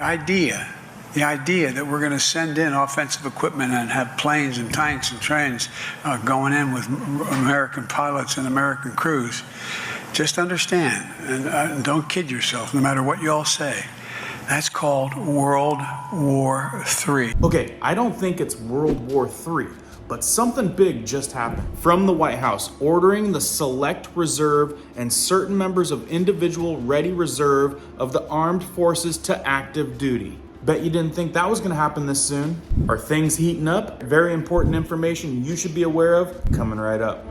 The idea that we're going to send in offensive equipment and have planes and tanks and trains going in with American pilots and American crews, just understand, and don't kid yourself, no matter what you all say, that's called World War III. Okay, I don't think it's World War III, but something big just happened. From the White House, ordering the Select Reserve and certain members of Individual Ready Reserve of the Armed Forces to active duty. Bet you didn't think that was gonna happen this soon. Are things heating up? Very important information you should be aware of, coming right up.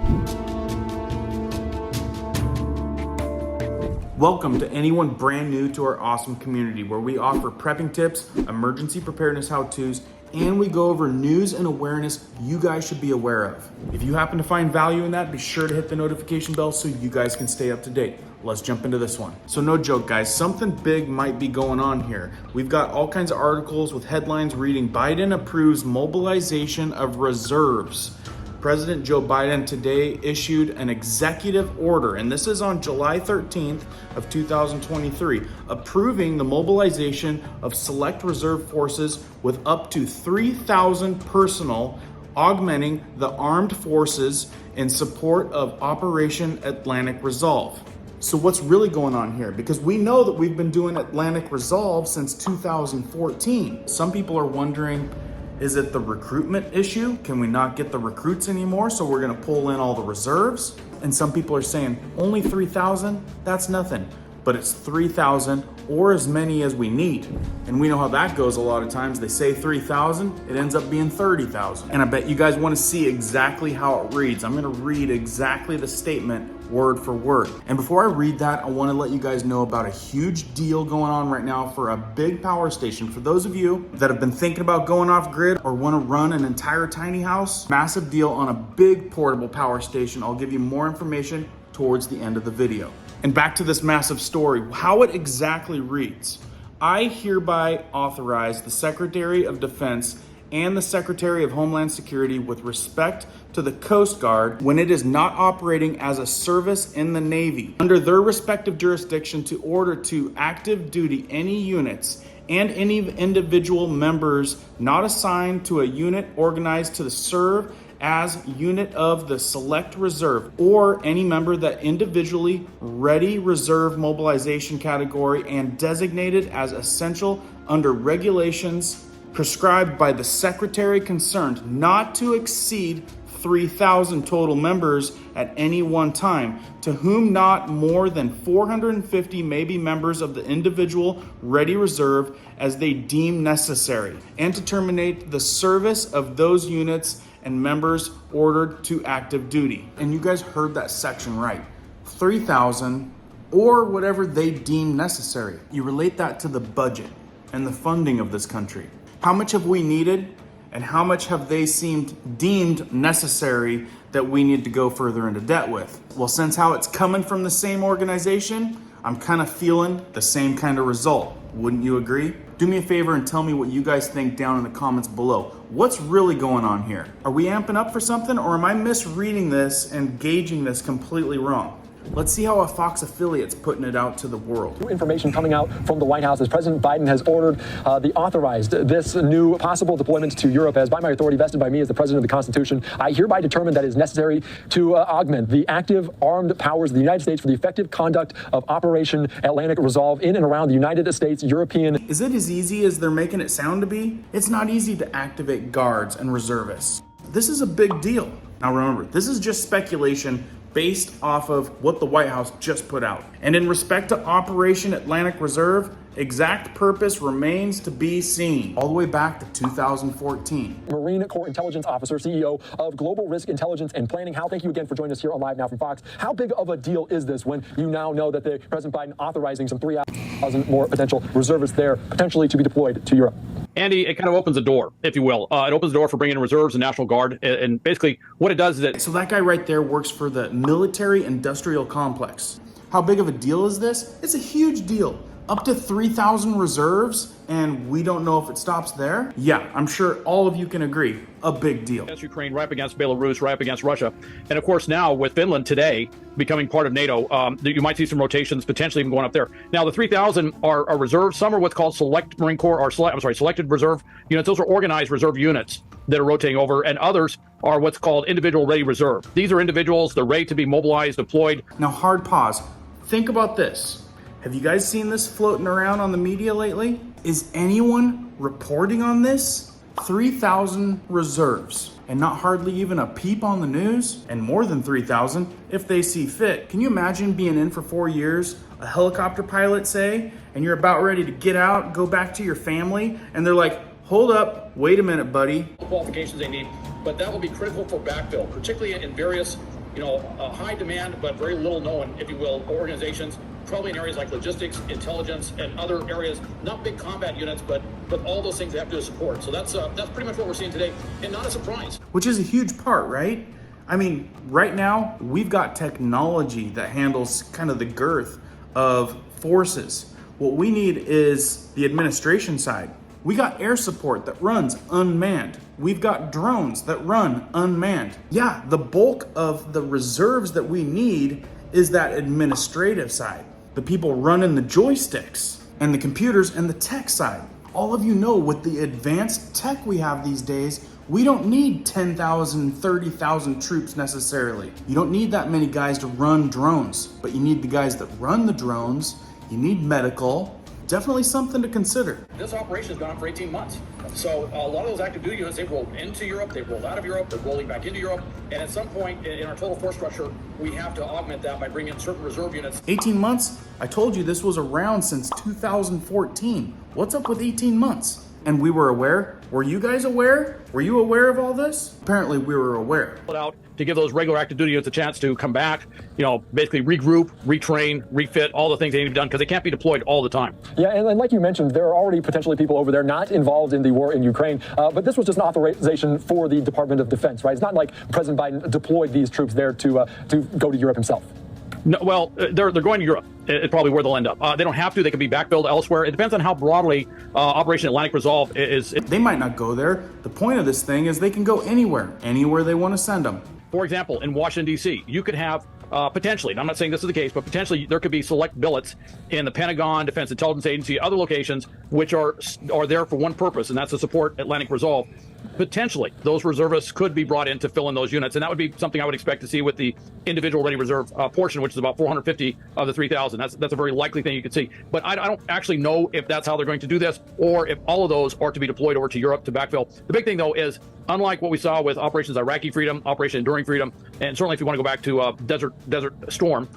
Welcome to anyone brand new to our awesome community where we offer prepping tips, emergency preparedness how-tos, and we go over news and awareness you guys should be aware of. If you happen to find value in that, be sure to hit the notification bell so you guys can stay up to date. Let's jump into this one. So no joke, guys, something big might be going on here. We've got all kinds of articles with headlines reading, Biden approves mobilization of reserves. President Joe Biden today issued an executive order, and this is on July 13th of 2023, approving the mobilization of select reserve forces with up to 3,000 personnel, augmenting the armed forces in support of Operation Atlantic Resolve. So what's really going on here? Because we know that we've been doing Atlantic Resolve since 2014. Some people are wondering, is it the recruitment issue? Can we not get the recruits anymore? So we're gonna pull in all the reserves? And some people are saying, only 3,000? That's nothing. But it's 3,000 or as many as we need. And we know how that goes a lot of times. They say 3,000, it ends up being 30,000. And I bet you guys wanna see exactly how it reads. I'm gonna read exactly the statement word for word. And before I read that, I wanna let you guys know about a huge deal going on right now for a big power station. For those of you that have been thinking about going off grid or wanna run an entire tiny house, massive deal on a big portable power station. I'll give you more information towards the end of the video. And back to this massive story, how it exactly reads. I hereby authorize the Secretary of Defense and the Secretary of Homeland Security with respect to the Coast Guard when it is not operating as a service in the Navy under their respective jurisdiction to order to active duty any units and any individual members not assigned to a unit organized to serve as unit of the Select Reserve or any member that individually ready reserve mobilization category and designated as essential under regulations prescribed by the Secretary concerned, not to exceed 3,000 total members at any one time, to whom not more than 450 may be members of the individual ready reserve as they deem necessary, and to terminate the service of those units and members ordered to active duty. And you guys heard that section right. 3,000 or whatever they deem necessary. You relate that to the budget and the funding of this country. How much have we needed and how much have they deemed necessary that we need to go further into debt with? Well, since how it's coming from the same organization, I'm kind of feeling the same kind of result. Wouldn't you agree? Do me a favor and tell me what you guys think down in the comments below. What's really going on here? Are we amping up for something, or am I misreading this and gauging this completely wrong? Let's see how a Fox affiliate's putting it out to the world. Information coming out from the White House as President Biden has ordered authorized this new possible deployment to Europe as by my authority vested by me as the President of the Constitution. I hereby determine that it is necessary to augment the active armed powers of the United States for the effective conduct of Operation Atlantic Resolve in and around the United States, European. Is it as easy as they're making it sound to be? It's not easy to activate guards and reservists. This is a big deal. Now remember, this is just speculation based off of what the White House just put out. And in respect to Operation Atlantic Reserve, exact purpose remains to be seen. All the way back to 2014. Marine Corps Intelligence Officer, CEO of Global Risk Intelligence and Planning. Hal, thank you again for joining us here on Live Now from Fox. How big of a deal is this when you now know that the President Biden authorizing some 3,000 more potential reservists there, potentially to be deployed to Europe? Andy, it kind of opens a door, if you will. It opens the door for bringing in reserves and National Guard. And basically what it does is that... So that guy right there works for the military industrial complex. How big of a deal is this? It's a huge deal. Up to 3,000 reserves, and we don't know if it stops there? Yeah, I'm sure all of you can agree. A big deal. Against Ukraine, right up against Belarus, right up against Russia. And of course, now with Finland today becoming part of NATO, you might see some rotations potentially even going up there. Now, the 3,000 are reserves. Some are what's called select Marine Corps, or selected reserve units. Those are organized reserve units that are rotating over, and others are what's called individual ready reserve. These are individuals, they're ready to be mobilized, deployed. Now, hard pause. Think about this. Have you guys seen this floating around on the media lately? Is anyone reporting on this? 3,000 reserves, and not hardly even a peep on the news, and more than 3,000 if they see fit. Can you imagine being in for 4 years, a helicopter pilot say, and you're about ready to get out, go back to your family, and they're like, hold up, wait a minute, buddy. Qualifications they need, but that will be critical for backfill, particularly in various, high demand but very little known, if you will, organizations, probably in areas like logistics, intelligence, and other areas, not big combat units, but all those things they have to support. So that's pretty much what we're seeing today, and not a surprise. Which is a huge part, right? I mean, right now, we've got technology that handles kind of the girth of forces. What we need is the administration side. We got air support that runs unmanned. We've got drones that run unmanned. Yeah, the bulk of the reserves that we need is that administrative side. The people running the joysticks and the computers and the tech side. All of you know, with the advanced tech we have these days, we don't need 10,000, 30,000 troops necessarily. You don't need that many guys to run drones, but you need the guys that run the drones. You need medical. Definitely something to consider. This operation has gone on for 18 months. So a lot of those active duty units, they've rolled into Europe, they've rolled out of Europe, they're rolling back into Europe. And at some point in our total force structure, we have to augment that by bringing in certain reserve units. 18 months? I told you this was around since 2014. What's up with 18 months? And we were aware? Were you guys aware? Were you aware of all this? Apparently we were aware. Out to give those regular active duty units a chance to come back, basically regroup, retrain, refit, all the things they need to be done, because they can't be deployed all the time. Yeah, and like you mentioned, there are already potentially people over there not involved in the war in Ukraine, but this was just an authorization for the Department of Defense, right? It's not like President Biden deployed these troops there to go to Europe himself. No, well, they're going to Europe. It's probably where they'll end up. They don't have to. They can be backfilled elsewhere. It depends on how broadly Operation Atlantic Resolve is. They might not go there. The point of this thing is they can go anywhere they want to send them. For example, in Washington, D.C., you could have potentially, and I'm not saying this is the case, but potentially there could be select billets in the Pentagon, Defense Intelligence Agency, other locations, which are there for one purpose, and that's to support Atlantic Resolve. Potentially, those reservists could be brought in to fill in those units, and that would be something I would expect to see with the individual ready reserve portion, which is about 450 of the 3,000. That's a very likely thing you could see. But I don't actually know if that's how they're going to do this, or if all of those are to be deployed over to Europe to backfill. The big thing, though, is unlike what we saw with Operations Iraqi Freedom, Operation Enduring Freedom, and certainly if you want to go back to Desert Storm,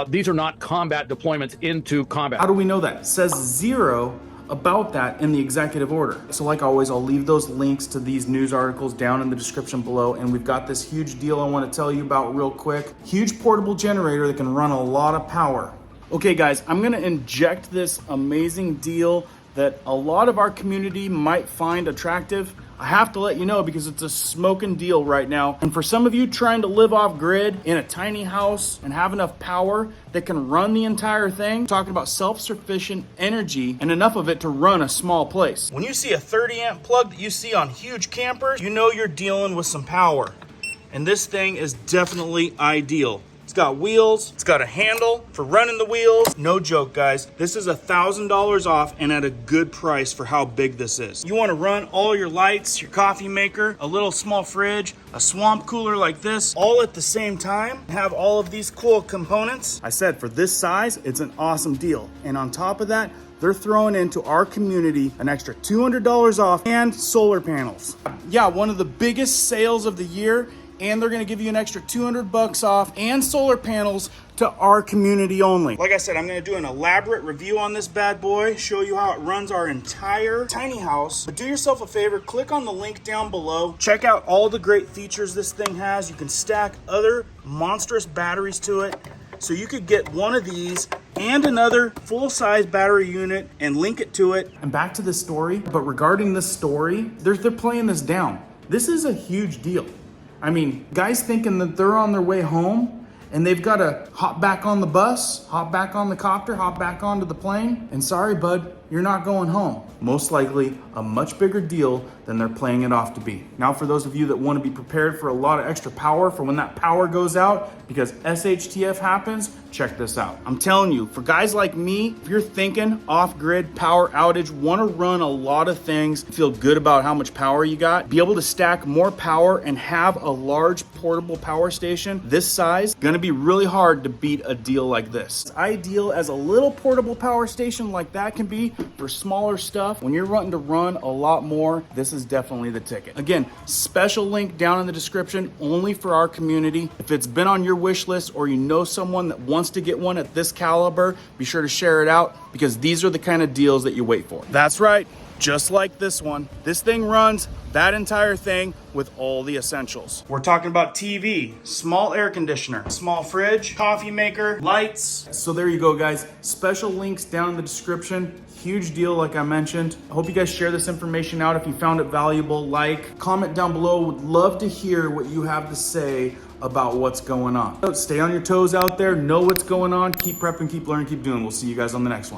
these are not combat deployments into combat. How do we know that? It says zero about that in the executive order. So like always, I'll leave those links to these news articles down in the description below. And we've got this huge deal I want to tell you about real quick. Huge portable generator that can run a lot of power. Okay guys, I'm gonna inject this amazing deal that a lot of our community might find attractive. I have to let you know because it's a smoking deal right now. And for some of you trying to live off grid in a tiny house and have enough power that can run the entire thing, talking about self-sufficient energy and enough of it to run a small place. When you see a 30 amp plug that you see on huge campers, you know you're dealing with some power. And this thing is definitely ideal. It's got wheels, it's got a handle for running the wheels. No joke, guys. This is $1,000 off and at a good price for how big this is. You want to run all your lights, your coffee maker, a little small fridge, a swamp cooler like this, all at the same time, have all of these cool components. I said for this size, it's an awesome deal. And on top of that, they're throwing into our community an extra $200 off and solar panels. Yeah, one of the biggest sales of the year, and they're gonna give you an extra $200 off and solar panels to our community only. Like I said, I'm gonna do an elaborate review on this bad boy, show you how it runs our entire tiny house. But do yourself a favor, click on the link down below. Check out all the great features this thing has. You can stack other monstrous batteries to it. So you could get one of these and another full-size battery unit and link it to it. And back to the story, but regarding this story, they're playing this down. This is a huge deal. I mean, guys thinking that they're on their way home and they've got to hop back on the bus, hop back on the copter, hop back onto the plane, and sorry, bud, you're not going home. Most likely a much bigger deal than they're playing it off to be. Now, for those of you that want to be prepared for a lot of extra power for when that power goes out, because SHTF happens, check this out. I'm telling you, for guys like me, if you're thinking off-grid power outage, want to run a lot of things, feel good about how much power you got, be able to stack more power and have a large portable power station this size, gonna be really hard to beat a deal like this. It's ideal as a little portable power station like that can be for smaller stuff. When you're wanting to run a lot more, this is definitely the ticket. Again, special link down in the description, only for our community. If it's been on your wish list or you know someone that wants to get one at this caliber, be sure to share it out, because these are the kind of deals that you wait for. That's right, just like this one. This thing runs that entire thing with all the essentials. We're talking about TV, small air conditioner, small fridge, coffee maker, lights. So there you go, guys. Special links down in the description. Huge deal, like I mentioned. I hope you guys share this information out if you found it valuable. Like, comment down below. Would love to hear what you have to say about what's going on. So stay on your toes out there, know what's going on, keep prepping, keep learning, keep doing. We'll see you guys on the next one.